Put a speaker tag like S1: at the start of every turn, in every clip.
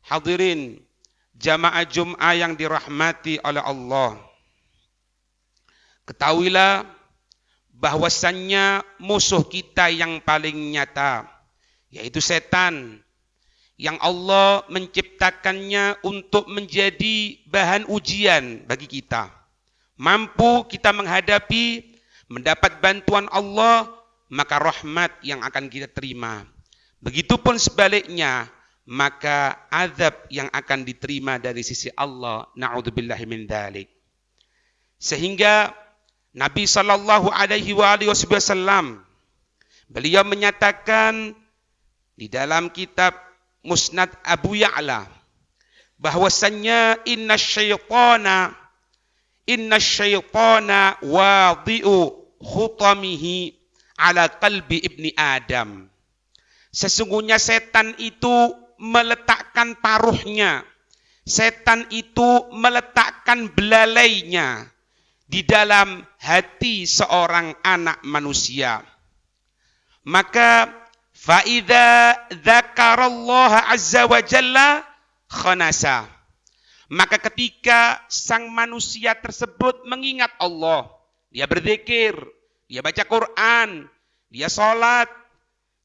S1: Hadirin jamaah Jum'ah yang dirahmati oleh Allah. Ketahuilah bahwasannya musuh kita yang paling nyata, yaitu setan, yang Allah menciptakannya untuk menjadi bahan ujian bagi kita. Mampu kita menghadapi, mendapat bantuan Allah, maka rahmat yang akan kita terima. Begitupun sebaliknya, maka azab yang akan diterima dari sisi Allah. Na'udzubillahi min dzalik. Sehingga Nabi sallallahu alaihi wasallam beliau menyatakan di dalam kitab Musnad Abu Ya'la bahwasannya inna syaitana wadi'u khutamihi ala qalbi ibni Adam. Sesungguhnya setan itu meletakkan paruhnya, setan itu meletakkan belalainya di dalam hati seorang anak manusia. Maka fa'idha dzakarallaha azza wa jalla khanasa. Maka ketika sang manusia tersebut mengingat Allah, dia berzikir, dia baca Quran, dia sholat,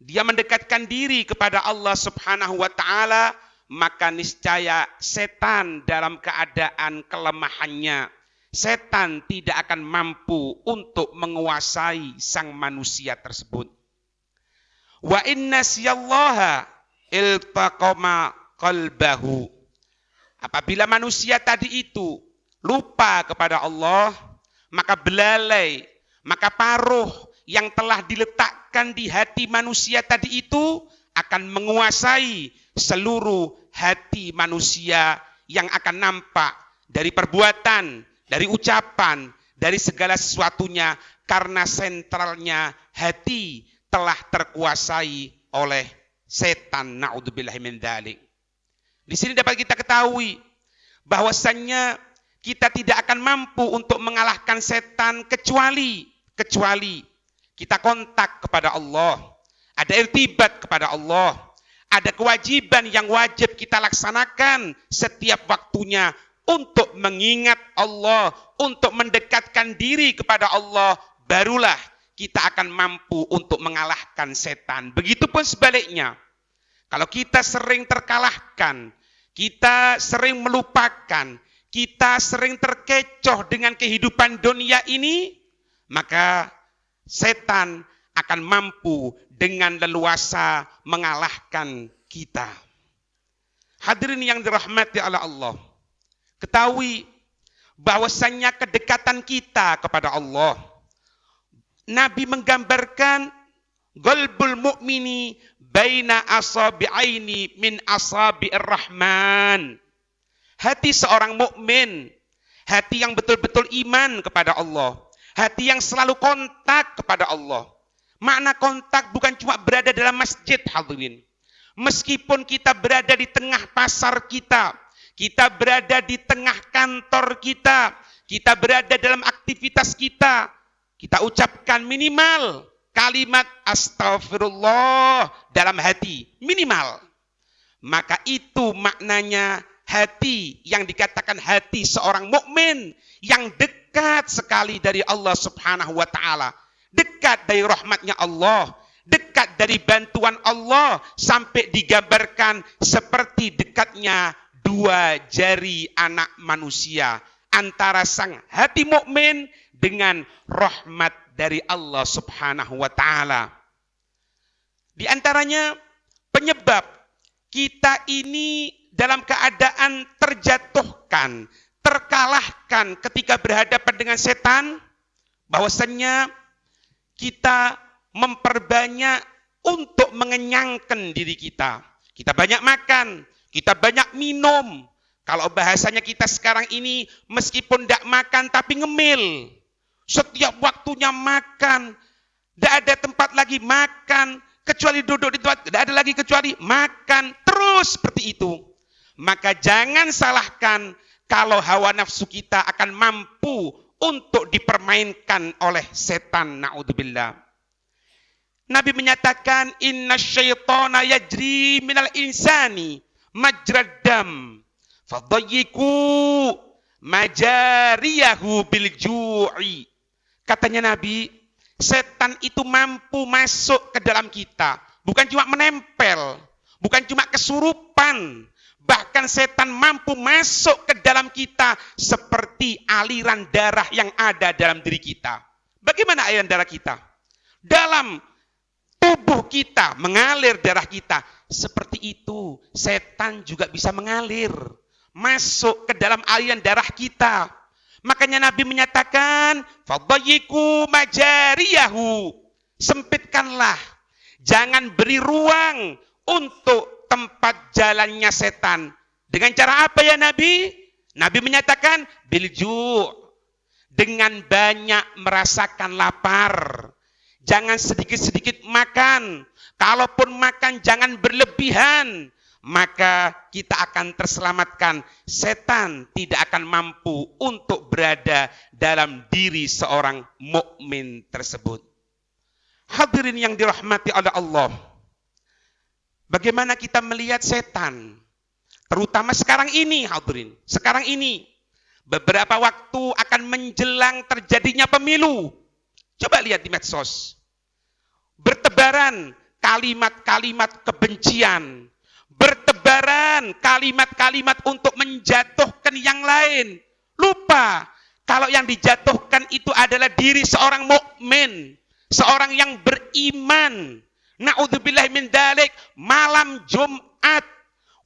S1: dia mendekatkan diri kepada Allah subhanahu wa ta'ala, maka niscaya setan dalam keadaan kelemahannya, setan tidak akan mampu untuk menguasai sang manusia tersebut. Wa inna siyallaha iltaqama qalbahu. Apabila manusia tadi itu lupa kepada Allah, maka belalai, maka paruh yang telah diletakkan di hati manusia tadi itu akan menguasai seluruh hati manusia yang akan nampak dari perbuatan, dari ucapan, dari segala sesuatunya, karena sentralnya hati telah terkuasai oleh setan. Na'udzubillahi min dzalik. Di sini dapat kita ketahui bahwasannya kita tidak akan mampu untuk mengalahkan setan kecuali kita kontak kepada Allah, ada irtibat kepada Allah, ada kewajiban yang wajib kita laksanakan setiap waktunya untuk mengingat Allah, untuk mendekatkan diri kepada Allah, barulah kita akan mampu untuk mengalahkan setan. Begitupun sebaliknya, kalau kita sering terkalahkan, kita sering melupakan, kita sering terkecoh dengan kehidupan dunia ini, maka setan akan mampu dengan leluasa mengalahkan kita. Hadirin yang dirahmati oleh Allah, ketahui bahwasannya kedekatan kita kepada Allah, Nabi menggambarkan qalbul mu'mini baina asabi'aini min asabi'ir rahman. Hati seorang mukmin, hati yang betul-betul iman kepada Allah, hati yang selalu kontak kepada Allah. Makna kontak bukan cuma berada dalam masjid, hadirin. Meskipun kita berada di tengah pasar kita berada di tengah kantor kita berada dalam aktivitas kita ucapkan minimal kalimat astagfirullah dalam hati, minimal. Maka itu maknanya hati yang dikatakan hati seorang mukmin yang dekat sekali dari Allah subhanahu wa ta'ala, dekat dari rahmatnya Allah, dekat dari bantuan Allah, sampai digambarkan seperti dekatnya dua jari anak manusia antara sang hati mukmin dengan rahmat dari Allah subhanahu wa ta'ala. Di antaranya penyebab kita ini dalam keadaan terjatuhkan, terkalahkan ketika berhadapan dengan setan, bahwasannya kita memperbanyak untuk mengenyangkan diri kita. Kita banyak makan, kita banyak minum. Kalau bahasanya kita sekarang ini, meskipun tidak makan tapi ngemil. Setiap waktunya makan, tidak ada tempat lagi makan, kecuali duduk di tempat, tidak ada lagi kecuali makan, terus seperti itu. Maka jangan salahkan kalau hawa nafsu kita akan mampu untuk dipermainkan oleh setan. Na'udzubillah. Nabi menyatakan inna syaitana yajri minal insani majraddam fadayyiku majariyahu bil ju'i. Katanya Nabi, setan itu mampu masuk ke dalam kita, bukan cuma menempel, bukan cuma kesurupan, bahkan setan mampu masuk ke dalam kita seperti aliran darah yang ada dalam diri kita. Bagaimana aliran darah kita? Dalam tubuh kita mengalir darah kita, seperti itu setan juga bisa mengalir masuk ke dalam aliran darah kita. Makanya Nabi menyatakan, fadayyiku majariyahu, sempitkanlah, jangan beri ruang untuk tempat jalannya setan. Dengan cara apa ya Nabi? Nabi menyatakan bilju', dengan banyak merasakan lapar. Jangan sedikit-sedikit makan. Kalaupun makan jangan berlebihan, maka kita akan terselamatkan. Setan tidak akan mampu untuk berada dalam diri seorang mukmin tersebut. Hadirin yang dirahmati oleh Allah, bagaimana kita melihat setan? Terutama sekarang ini, hadirin. Sekarang ini, beberapa waktu akan menjelang terjadinya pemilu. Coba lihat di medsos. Bertebaran kalimat-kalimat kebencian. Bertebaran kalimat-kalimat untuk menjatuhkan yang lain. Lupa, kalau yang dijatuhkan itu adalah diri seorang mukmin, seorang yang beriman. Na'udzubillah min dzalik, malam Jumat,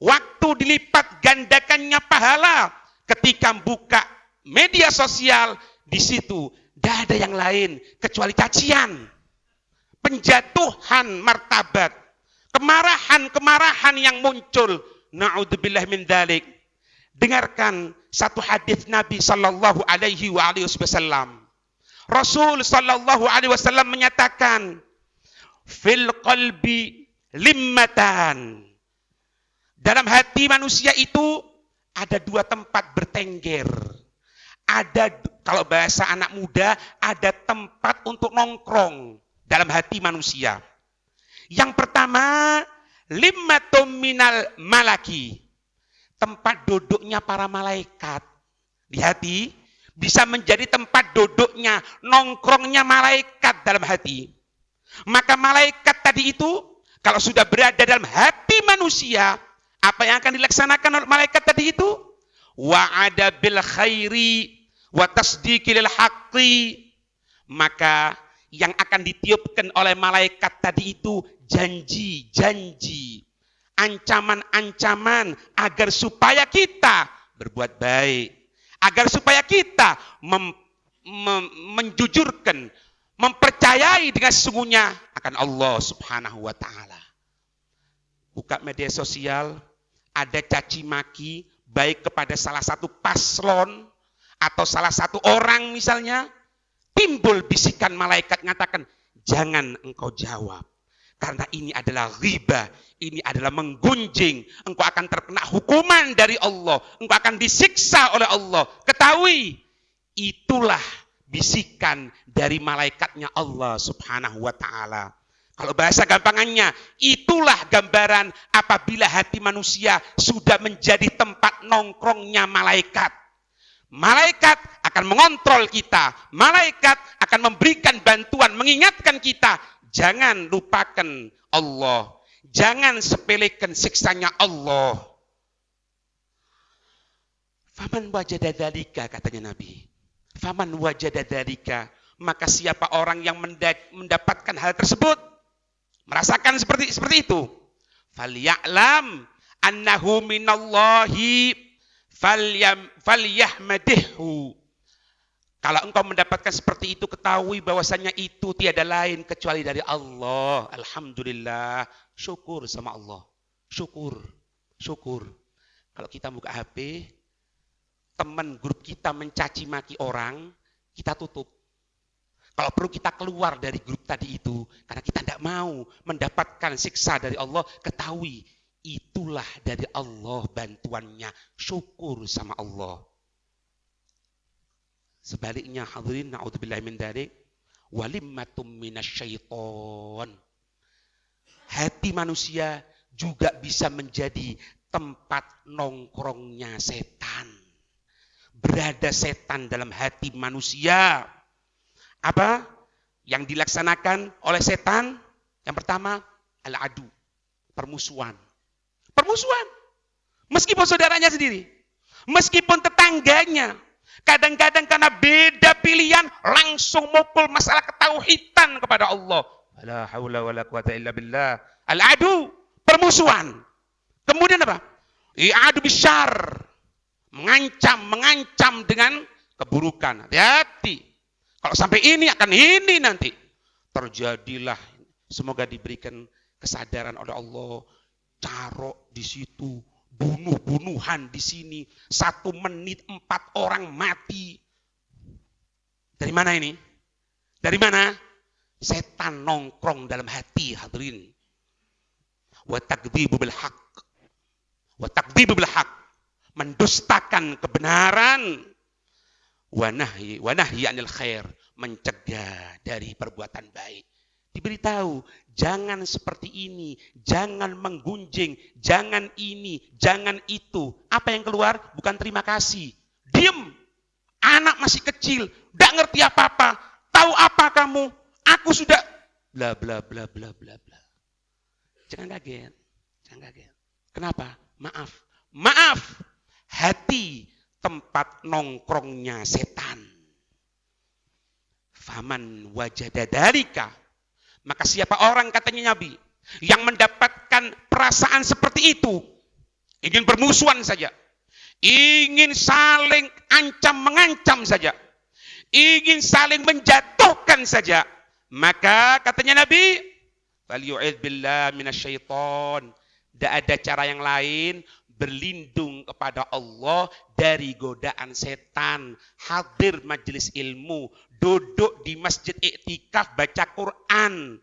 S1: waktu dilipat gandakannya pahala. Ketika buka media sosial, di situ tidak ada yang lain kecuali cacian, penjatuhan martabat, kemarahan-kemarahan yang muncul. Na'udzubillah min dzalik. Dengarkan satu hadis Nabi sallallahu alaihi wasallam. Rasul sallallahu alaihi wasallam menyatakan, fil qalbi limmatan. Dalam hati manusia itu ada dua tempat bertengger. Ada, kalau bahasa anak muda, ada tempat untuk nongkrong dalam hati manusia. Yang pertama, limmatum minal malaki, tempat duduknya para malaikat. Di hati bisa menjadi tempat duduknya, nongkrongnya malaikat dalam hati. Maka malaikat tadi itu, kalau sudah berada dalam hati manusia, apa yang akan dilaksanakan oleh malaikat tadi itu? Wa'ada bil khairi wa tasdiqi lil haqqi. Maka yang akan ditiupkan oleh malaikat tadi itu janji-janji, ancaman-ancaman agar supaya kita berbuat baik, agar supaya kita menjujurkan, mempercayai dengan sesungguhnya akan Allah Subhanahu wa taala. Buka media sosial, ada caci maki baik kepada salah satu paslon atau salah satu orang misalnya, timbul bisikan malaikat mengatakan, jangan engkau jawab. Karena ini adalah riba, ini adalah menggunjing, engkau akan terkena hukuman dari Allah, engkau akan disiksa oleh Allah. Ketahui, itulah bisikan dari malaikatnya Allah Subhanahu wa ta'ala. Kalau bahasa gampangannya, itulah gambaran apabila hati manusia sudah menjadi tempat nongkrongnya malaikat. Malaikat akan mengontrol kita. Malaikat akan memberikan bantuan, mengingatkan kita. Jangan lupakan Allah. Jangan sepelekan siksanya Allah. Faman wajada dzalika, katanya Nabi. Faman wajada dzalika, maka siapa orang yang mendapatkan hal tersebut, merasakan seperti itu, falya'lam annahu minallahi falyahmadihhu. Kalau engkau mendapatkan seperti itu, ketahui bahwasanya itu tiada lain kecuali dari Allah. Alhamdulillah, syukur sama Allah. Syukur. Kalau kita buka HP, teman grup kita mencaci maki orang, kita tutup. Kalau perlu kita keluar dari grup tadi itu, karena kita tidak mau mendapatkan siksa dari Allah, ketahui itulah dari Allah bantuannya. Syukur sama Allah. Sebaliknya hadirin, na'udzubillahi min dzalik, walimmatum minasyaiton. Hati manusia juga bisa menjadi tempat nongkrongnya setan. Berada setan dalam hati manusia. Apa yang dilaksanakan oleh setan? Yang pertama, al-adu, permusuhan. Permusuhan. Meskipun saudaranya sendiri, meskipun tetangganya, kadang-kadang karena beda pilihan langsung mukul masalah ketauhidan kepada Allah. La haula wala quwata illa billah. Al-adu, permusuhan. Kemudian apa? I'adu bisyarr. Mengancam dengan keburukan. Hati-hati. Kalau sampai ini akan ini nanti. Terjadilah. Semoga diberikan kesadaran oleh Allah. Carok di situ. Bunuh-bunuhan di sini. 1 menit 4 orang mati. Dari mana ini? Dari mana? Setan nongkrong dalam hati, hadirin. Wa takdzibu bil haqq. Wa takdzibu bil haqq. Mendustakan kebenaran. Wa nahyi anil khair. Mencegah dari perbuatan baik. Diberitahu, jangan seperti ini, jangan menggunjing, jangan ini, jangan itu. Apa yang keluar? Bukan terima kasih. Diam. Anak masih kecil, tidak ngerti apa-apa. Tahu apa kamu? Aku sudah bla bla bla bla bla bla. Jangan kaget. Jangan kaget. Kenapa? Maaf. Maaf. Hati tempat nongkrongnya setan. Faman wajada dalika. Maka siapa orang, katanya Nabi, yang mendapatkan perasaan seperti itu, ingin bermusuhan saja, ingin saling ancam-mengancam saja, ingin saling menjatuhkan saja, maka katanya Nabi, falyu'idz billah minasyaiton. Tidak ada cara yang lain, berlindung kepada Allah dari godaan setan. Hadir majelis ilmu, duduk di masjid iktikaf baca Quran,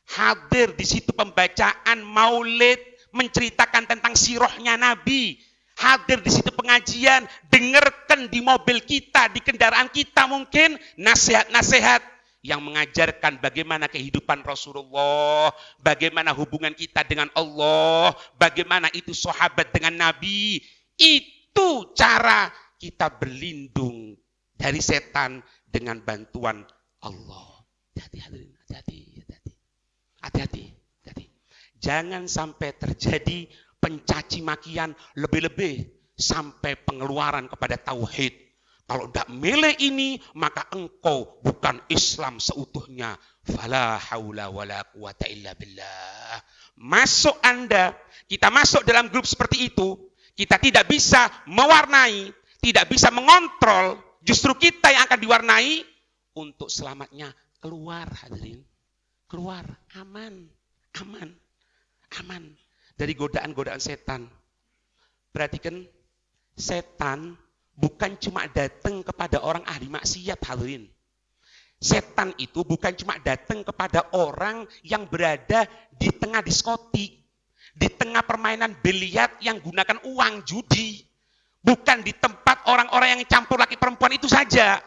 S1: hadir di situ pembacaan maulid menceritakan tentang sirahnya Nabi, hadir di situ pengajian, dengarkan di mobil kita, di kendaraan kita mungkin nasihat-nasihat yang mengajarkan bagaimana kehidupan Rasulullah, bagaimana hubungan kita dengan Allah, bagaimana itu sahabat dengan Nabi. Itu cara kita berlindung dari setan dengan bantuan Allah. Hati-hati. Jangan sampai terjadi pencaci makian, lebih-lebih sampai pengeluaran kepada tauhid. Kalau tidak milih ini, maka engkau bukan Islam seutuhnya. Fala haula wala quwata illa billah. Masuk Anda, kita masuk dalam grup seperti itu, kita tidak bisa mewarnai, tidak bisa mengontrol, justru kita yang akan diwarnai. Untuk selamatnya keluar, hadirin. Keluar, aman dari godaan-godaan setan. Perhatikan, setan bukan cuma datang kepada orang ahli maksiat, hadirin. Setan itu bukan cuma datang kepada orang yang berada di tengah diskotik, di tengah permainan biliar yang gunakan uang judi. Bukan di tempat orang-orang yang campur laki perempuan itu saja.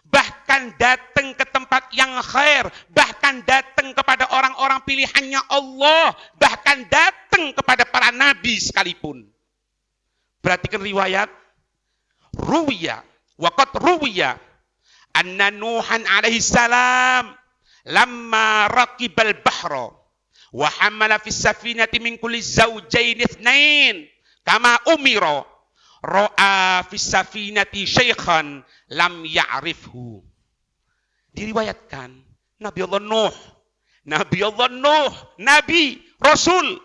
S1: Bahkan datang ke tempat yang khair, bahkan datang kepada orang-orang pilihannya Allah, bahkan datang kepada para nabi sekalipun. Perhatikan riwayat. Ruwiya, waqad ruwiya anna Nuhan alaihi salam lamma raqibal bahra wa hamala fis safinati min kulli zawjayn itsnain kama umira ra'a fis safinati syaikhan lam ya'rifhu. Diriwayatkan Nabi Allah Nuh, Nabi, Rasul,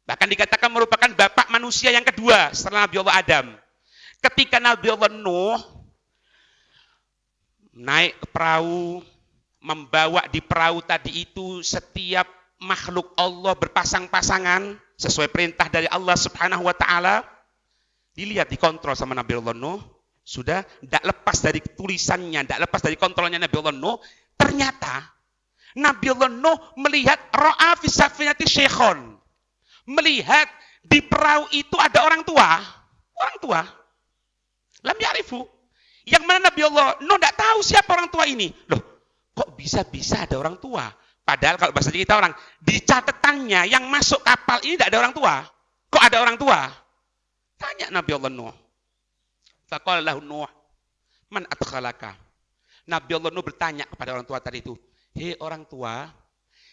S1: bahkan dikatakan merupakan bapak manusia yang kedua setelah Nabi Allah Adam. Ketika Nabi Allah Nuh naik ke perahu, membawa di perahu tadi itu setiap makhluk Allah berpasang-pasangan sesuai perintah dari Allah Subhanahu wa taala. Dilihat, dikontrol sama Nabi Allah Nuh, sudah tidak lepas dari tulisannya, tidak lepas dari kontrolnya Nabi Allah Nuh. Ternyata Nabi Allah Nuh melihat ra'a fi safinati syekhon, melihat di perahu itu ada orang tua. Lam ya'rifu. Yang mana Nabi Allah Nuh tidak tahu siapa orang tua ini. Loh, kok bisa-bisa ada orang tua? Padahal kalau bahasa kita orang, di catatannya yang masuk kapal ini tidak ada orang tua. Kok ada orang tua? Tanya Nabi Allah Nuh. Faqala lahu Nuh, man adkhalaka? Nabi Allah Nuh bertanya kepada orang tua tadi itu, hei orang tua,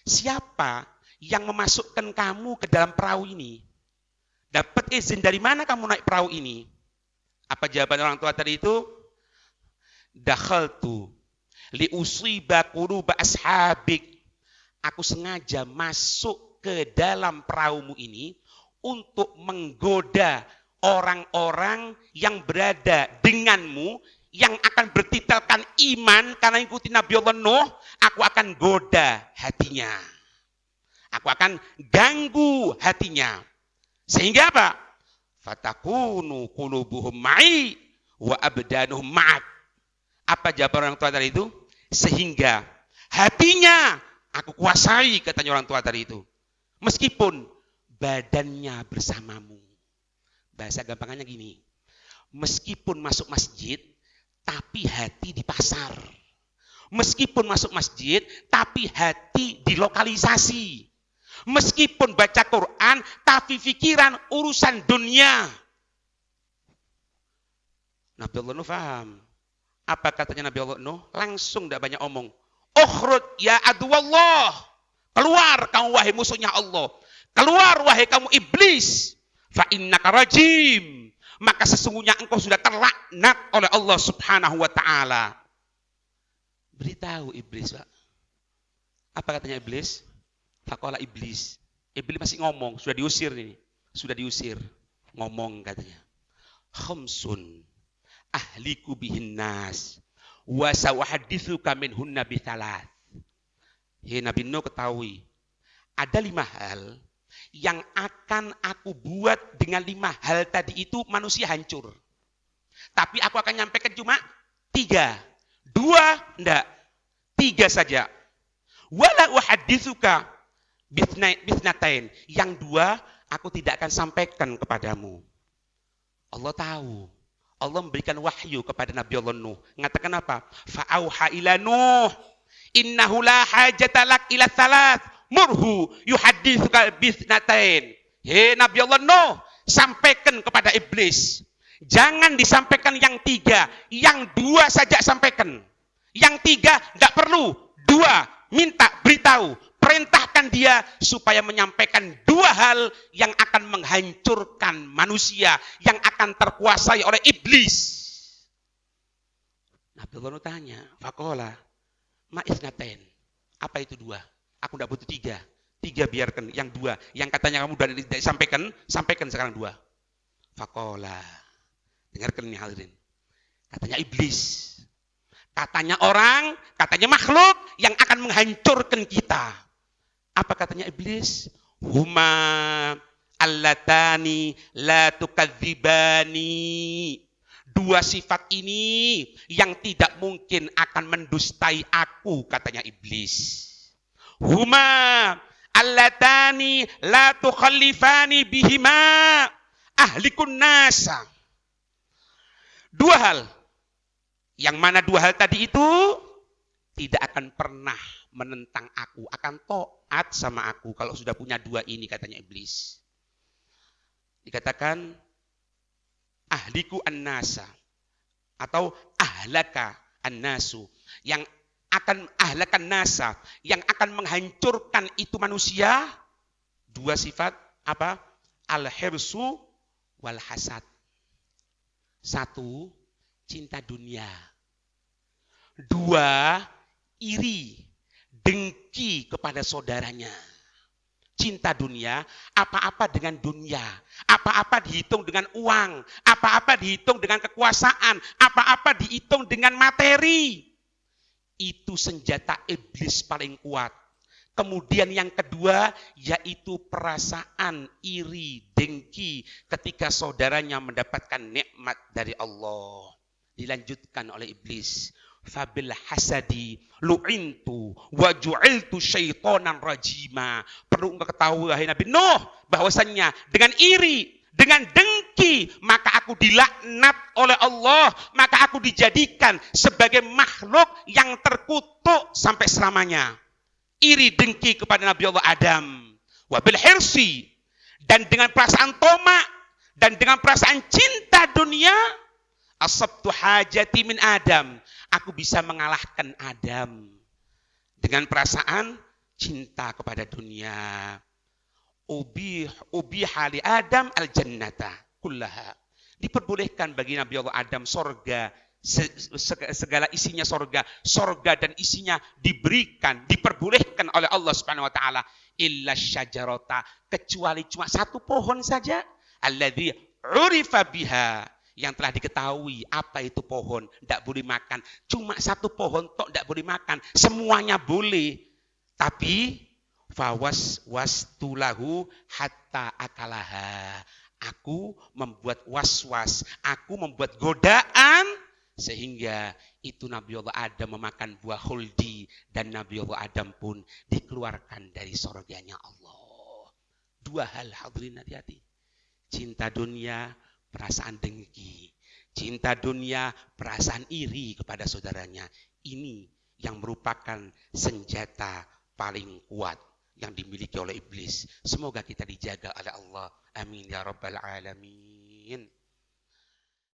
S1: siapa yang memasukkan kamu ke dalam perahu ini? Dapat izin dari mana kamu naik perahu ini? Apa jawaban orang tua tadi itu? Dakhaltu li usiba quluba ashabik. Aku sengaja masuk ke dalam perahumu ini untuk menggoda orang-orang yang berada denganmu yang akan bertitelkan iman karena ikuti Nabi Allah Nuh. Aku akan goda hatinya. Aku akan ganggu hatinya. Sehingga apa? Fatakunu qulubuhum ma'i wa abdanuhum ma'ak. Apa jawaban orang tua tadi itu? Sehingga hatinya aku kuasai, katanya orang tua tadi itu. Meskipun badannya bersamamu. Bahasa gampangannya gini. Meskipun masuk masjid, tapi hati di pasar. Meskipun masuk masjid, tapi hati di lokalisasi. Meskipun baca Quran, tapi pikiran urusan dunia. Nabi Allah Nuh faham. Apa katanya Nabi Allah Nuh? Langsung tidak banyak omong. Ukhrud ya aduwallah. Keluar kamu wahai musuhnya Allah. Keluar wahai kamu iblis. Fa innaka rajim. Maka sesungguhnya engkau sudah terlaknat oleh Allah Subhanahu wa taala. Beritahu iblis, Pak. Apa katanya iblis? Faqala iblis. Iblis masih ngomong, sudah diusir ini. Sudah diusir. Ngomong katanya. Khamsun ahliku bihin nas wa sawahadithuka minhunna bithalat. Hei Nabi Nuh, ketahui ada 5 hal yang akan aku buat dengan 5 hal tadi itu manusia hancur. Tapi aku akan nyampaikan cuma 3. 2 enggak, 3 saja. Wala uhaditsuka bitsnatain. Yang 2 aku tidak akan sampaikan kepadamu. Allah tahu. Allah memberikan wahyu kepada Nabi Allah Nuh. Mengatakan apa? Fa'auha ila Nuh. Innahu la hajata lak ila thalath. Murhu yuhaditsuka bitsnatain. Hei Nabi Allah Nuh, sampaikan kepada iblis. Jangan disampaikan yang 3. Yang 2 saja sampaikan. Yang 3 enggak perlu. 2, minta beritahu. Perintahkan dia supaya menyampaikan 2 hal yang akan menghancurkan manusia, yang akan terkuasai oleh iblis. Nabi Allah tanya, faqala ma isnatain. Apa itu 2? Aku tidak butuh 3. 3 biarkan, yang 2. Yang katanya kamu sudah disampaikan, sampaikan sekarang 2. Faqala. Dengarkan ini hadirin. Katanya iblis. Katanya orang, katanya makhluk yang akan menghancurkan kita. Apa katanya iblis? Huma allatani la tukadzibani. 2 sifat ini yang tidak mungkin akan mendustai aku, katanya iblis. Huma allatani la tukhallifani bihima ahlikun nasa. 2 hal. Yang mana 2 hal tadi itu tidak akan pernah menentang aku, akan taat sama aku kalau sudah punya 2 ini, katanya iblis. Dikatakan ahliku an-nasa atau ahlaka an-nasu, yang akan ahlakan nasa, yang akan menghancurkan itu manusia. 2 sifat apa? Al-hirsu wal hasad. 1, cinta dunia. 2, iri, dengki kepada saudaranya. Cinta dunia, apa-apa dengan dunia, apa-apa dihitung dengan uang, apa-apa dihitung dengan kekuasaan, apa-apa dihitung dengan materi. Itu senjata iblis paling kuat. Kemudian yang kedua, yaitu perasaan iri, dengki ketika saudaranya mendapatkan nikmat dari Allah. Dilanjutkan oleh iblis. Fabil hasadi lu'intu wa ju'iltu syaitonan rajima. Perlu engkau ketahui wahai Nabi Nuh, bahwasannya dengan iri, dengan dengki, maka aku dilaknat oleh Allah, maka aku dijadikan sebagai makhluk yang terkutuk sampai selamanya. Iri dengki kepada Nabi Allah Adam. Wabil hirsi, dan dengan perasaan tomak, Dan dengan perasaan cinta dunia, asabtu hajati min Adam. Aku bisa mengalahkan Adam. Dengan perasaan cinta kepada dunia. Ubiha li Adam al-jannata kullaha. Diperbolehkan bagi Nabi Allah Adam sorga, segala isinya sorga. Sorga dan isinya diberikan, diperbolehkan oleh Allah Subhanahu wa taala. Illa syajarata, kecuali cuma satu pohon saja. Alladzi urifa biha, yang telah diketahui apa itu pohon, tidak boleh makan. Cuma satu pohon tok tidak boleh makan, semuanya boleh. Tapi wastulahu hatta akalaha. Aku membuat waswas, aku membuat godaan sehingga itu Nabi Allah Adam memakan buah khuldi dan Nabi Allah Adam pun dikeluarkan dari surganya Allah. Dua hal, hadirin hati-hati. Cinta dunia, perasaan dengki. Cinta dunia, perasaan iri kepada saudaranya. Ini yang merupakan senjata paling kuat yang dimiliki oleh iblis. Semoga kita dijaga oleh Allah. Amin ya rabbal alamin.